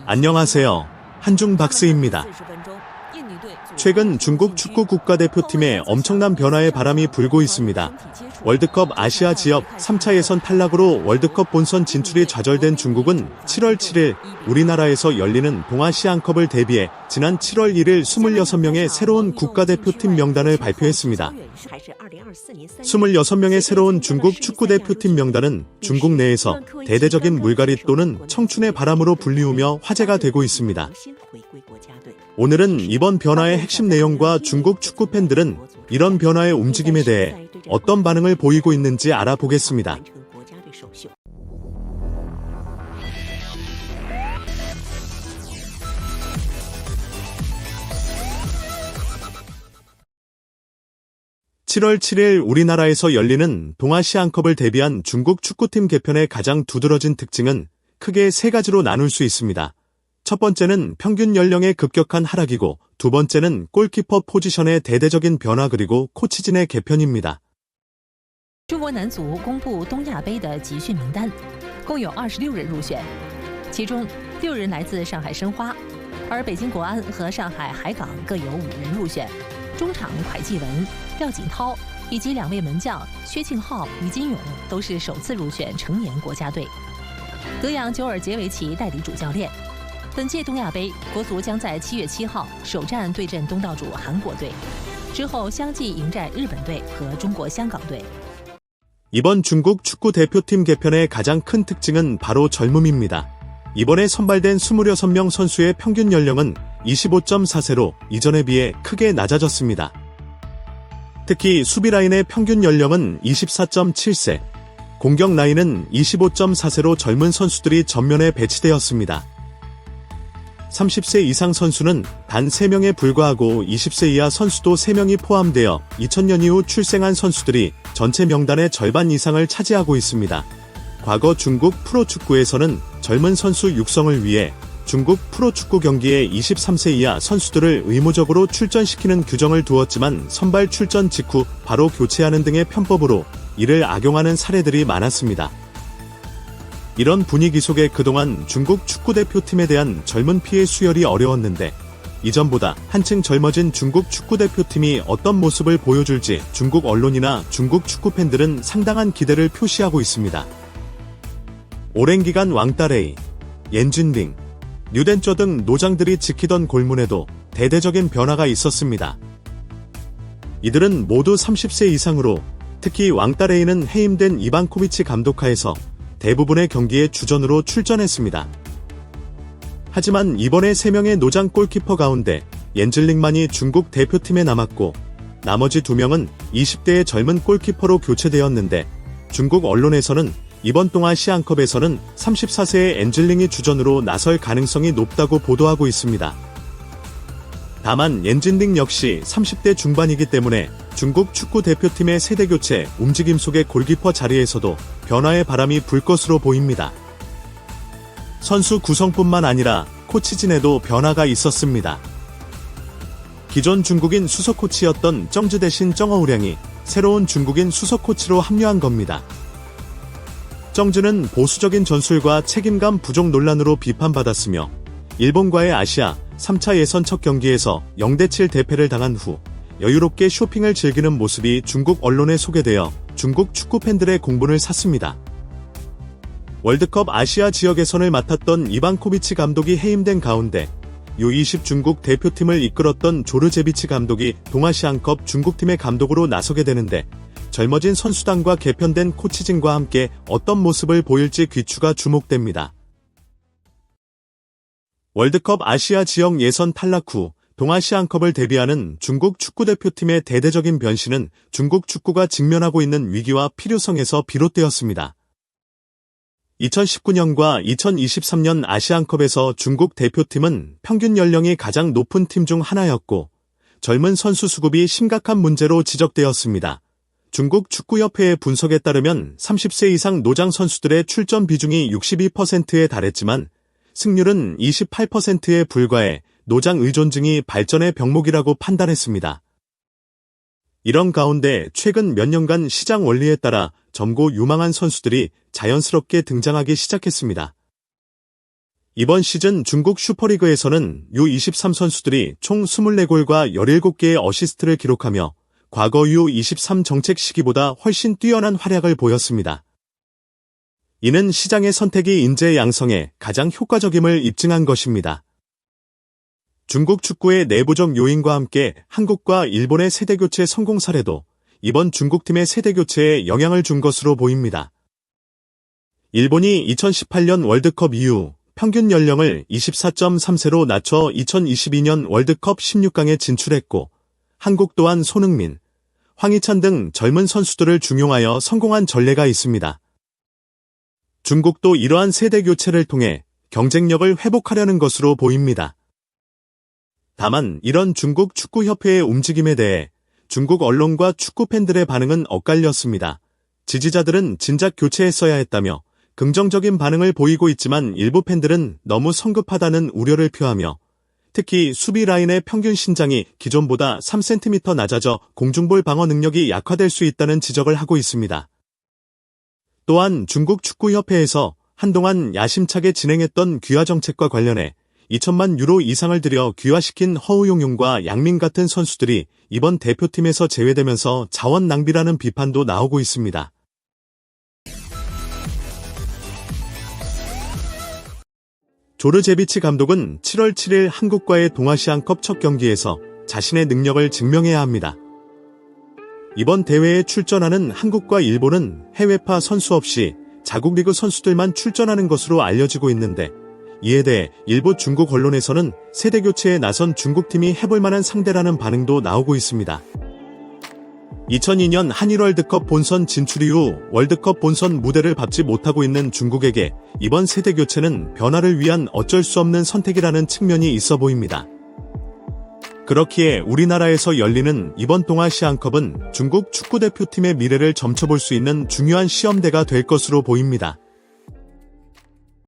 안녕하세요. 한중박스입니다. 최근 중국 축구 국가대표팀에 엄청난 변화의 바람이 불고 있습니다. 월드컵 아시아 지역 3차 예선 탈락으로 월드컵 본선 진출이 좌절된 중국은 7월 7일 우리나라에서 열리는 동아시안컵을 대비해 지난 7월 1일 26명의 새로운 국가대표팀 명단을 발표했습니다. 26명의 새로운 중국 축구대표팀 명단은 중국 내에서 대대적인 물갈이 또는 청춘의 바람으로 불리우며 화제가 되고 있습니다. 오늘은 이번 변화의 핵심 내용과 중국 축구 팬들은 이런 변화의 움직임에 대해 어떤 반응을 보이고 있는지 알아보겠습니다. (7월 7일) 우리나라에서 열리는 동아시안컵을 대비한 중국 축구팀 개편의 가장 두드러진 특징은 크게 세 가지로 나눌 수 있습니다. 첫 번째는 평균 연령의 급격한 하락이고 두 번째는 골키퍼 포지션의 대대적인 변화 그리고 코치진의 개편입니다. 中国男足公布东亚杯的集训名单，共有26人入选，其中6人来自上海申花，而北京国安和上海海港各有5人入选。中场蒯继文、廖锦涛以及2位门将薛庆浩、于金勇都是首次入选成年国家队。德阳久尔杰维奇代理主教练。本届东亚杯，国足将在7月7号首战对阵东道主韩国队，之后相继迎战日本队和中国香港队。 이번 중국 축구 대표팀 개편의 가장 큰 특징은 바로 젊음입니다. 이번에 선발된 26명 선수의 평균 연령은 25.4세로 이전에 비해 크게 낮아졌습니다. 특히 수비 라인의 평균 연령은 24.7세, 공격 라인은 25.4세로 젊은 선수들이 전면에 배치되었습니다. 30세 이상 선수는 단 3명에 불과하고 20세 이하 선수도 3명이 포함되어 2000년 이후 출생한 선수들이 전체 명단의 절반 이상을 차지하고 있습니다. 과거 중국 프로축구에서는 젊은 선수 육성을 위해 중국 프로축구 경기에 23세 이하 선수들을 의무적으로 출전시키는 규정을 두었지만 선발 출전 직후 바로 교체하는 등의 편법으로 이를 악용하는 사례들이 많았습니다. 이런 분위기 속에 그동안 중국 축구대표팀에 대한 젊은 피의 수혈이 어려웠는데 이전보다 한층 젊어진 중국 축구대표팀이 어떤 모습을 보여줄지 중국 언론이나 중국 축구팬들은 상당한 기대를 표시하고 있습니다. 오랜 기간 왕따레이, 옌진링, 류덴쩌 등 노장들이 지키던 골문에도 대대적인 변화가 있었습니다. 이들은 모두 30세 이상으로 특히 왕따레이는 해임된 이반코비치 감독하에서 대부분의 경기에 주전으로 출전했습니다. 하지만 이번에 3명의 노장 골키퍼 가운데 옌즐링만이 중국 대표팀에 남았고 나머지 2명은 20대의 젊은 골키퍼로 교체되었는데 중국 언론에서는 이번 동아시안컵에서는 34세의 옌즐링이 주전으로 나설 가능성이 높다고 보도하고 있습니다. 다만 옌진링 역시 30대 중반이기 때문에 중국 축구 대표팀의 세대교체 움직임 속의 골키퍼 자리에서도 변화의 바람이 불 것으로 보입니다. 선수 구성뿐만 아니라 코치진에도 변화가 있었습니다. 기존 중국인 수석 코치였던 정즈 대신 정어우량이 새로운 중국인 수석 코치로 합류한 겁니다. 정즈는 보수적인 전술과 책임감 부족 논란으로 비판받았으며 일본과의 아시아 3차 예선 첫 경기에서 0대7 대패를 당한 후 여유롭게 쇼핑을 즐기는 모습이 중국 언론에 소개되어 중국 축구 팬들의 공분을 샀습니다. 월드컵 아시아 지역 예선을 맡았던 이반코비치 감독이 해임된 가운데 U20 중국 대표팀을 이끌었던 조르제비치 감독이 동아시안컵 중국팀의 감독으로 나서게 되는데 젊어진 선수단과 개편된 코치진과 함께 어떤 모습을 보일지 귀추가 주목됩니다. 월드컵 아시아 지역 예선 탈락 후 동아시안컵을 대비하는 중국 축구대표팀의 대대적인 변신은 중국 축구가 직면하고 있는 위기와 필요성에서 비롯되었습니다. 2019년과 2023년 아시안컵에서 중국 대표팀은 평균 연령이 가장 높은 팀 중 하나였고 젊은 선수 수급이 심각한 문제로 지적되었습니다. 중국 축구협회의 분석에 따르면 30세 이상 노장 선수들의 출전 비중이 62%에 달했지만 승률은 28%에 불과해 노장 의존증이 발전의 병목이라고 판단했습니다. 이런 가운데 최근 몇 년간 시장 원리에 따라 젊고 유망한 선수들이 자연스럽게 등장하기 시작했습니다. 이번 시즌 중국 슈퍼리그에서는 U23 선수들이 총 24골과 17개의 어시스트를 기록하며 과거 U23 정책 시기보다 훨씬 뛰어난 활약을 보였습니다. 이는 시장의 선택이 인재 양성에 가장 효과적임을 입증한 것입니다. 중국 축구의 내부적 요인과 함께 한국과 일본의 세대교체 성공 사례도 이번 중국팀의 세대교체에 영향을 준 것으로 보입니다. 일본이 2018년 월드컵 이후 평균 연령을 24.3세로 낮춰 2022년 월드컵 16강에 진출했고, 한국 또한 손흥민, 황희찬 등 젊은 선수들을 중용하여 성공한 전례가 있습니다. 중국도 이러한 세대 교체를 통해 경쟁력을 회복하려는 것으로 보입니다. 다만 이런 중국 축구협회의 움직임에 대해 중국 언론과 축구 팬들의 반응은 엇갈렸습니다. 지지자들은 진작 교체했어야 했다며 긍정적인 반응을 보이고 있지만 일부 팬들은 너무 성급하다는 우려를 표하며 특히 수비 라인의 평균 신장이 기존보다 3cm 낮아져 공중볼 방어 능력이 약화될 수 있다는 지적을 하고 있습니다. 또한 중국 축구협회에서 한동안 야심차게 진행했던 귀화 정책과 관련해 2천만 유로 이상을 들여 귀화시킨 허우용용과 양민 같은 선수들이 이번 대표팀에서 제외되면서 자원 낭비라는 비판도 나오고 있습니다. 조르제비치 감독은 7월 7일 한국과의 동아시안컵 첫 경기에서 자신의 능력을 증명해야 합니다. 이번 대회에 출전하는 한국과 일본은 해외파 선수 없이 자국 리그 선수들만 출전하는 것으로 알려지고 있는데, 이에 대해 일부 중국 언론에서는 세대 교체에 나선 중국팀이 해볼 만한 상대라는 반응도 나오고 있습니다. 2002년 한일 월드컵 본선 진출 이후 월드컵 본선 무대를 밟지 못하고 있는 중국에게 이번 세대 교체는 변화를 위한 어쩔 수 없는 선택이라는 측면이 있어 보입니다. 그렇기에 우리나라에서 열리는 이번 동아시안컵은 중국 축구대표팀의 미래를 점쳐볼 수 있는 중요한 시험대가 될 것으로 보입니다.